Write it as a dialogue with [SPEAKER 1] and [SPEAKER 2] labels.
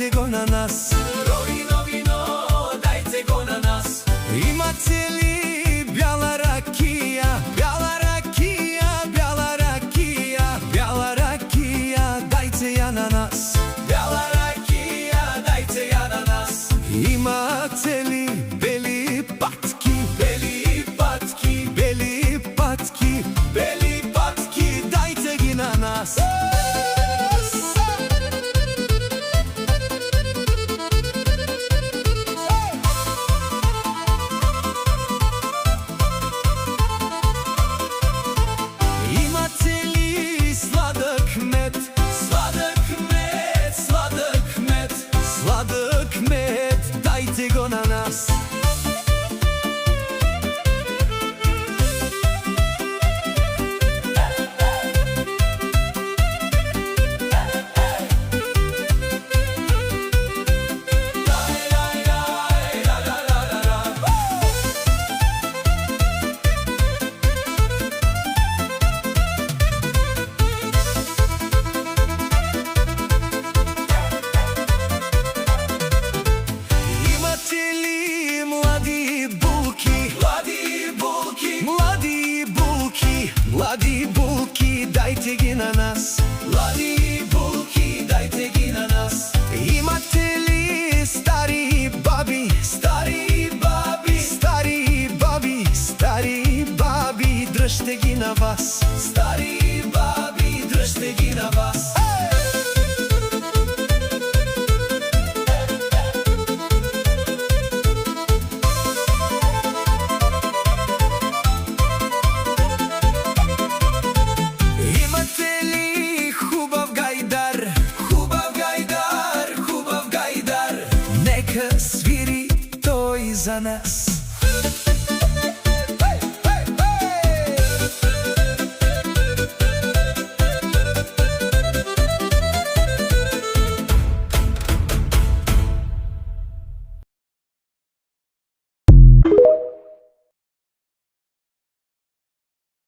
[SPEAKER 1] dajte go na nas.
[SPEAKER 2] Ровино вино, дайте го на нас.
[SPEAKER 1] Имате ли бяла ракия, бяла ракия, бяла ракия, бяла ракия, дайте я на нас.
[SPEAKER 2] Бяла ракия, дайте я на нас.
[SPEAKER 1] Имате ли бели патки,
[SPEAKER 2] Бели патки,
[SPEAKER 1] бели патки,
[SPEAKER 2] бели патки,
[SPEAKER 1] дайте ги на нас. Имате ли сладък мед,
[SPEAKER 2] Сладък мед, сладък мед.
[SPEAKER 1] сладък мед, дайте го на нас. Имате ли млади булки,
[SPEAKER 2] Млади булки,
[SPEAKER 1] млади булки, млади булки, дайте ги на нас.
[SPEAKER 2] млади булки, дайте ги на нас.
[SPEAKER 1] Имате ли стари баби,
[SPEAKER 2] Стари баби,
[SPEAKER 1] стари баби, стари баби, дръжте ги на вас.
[SPEAKER 2] стари баби, дръжте ги на вас.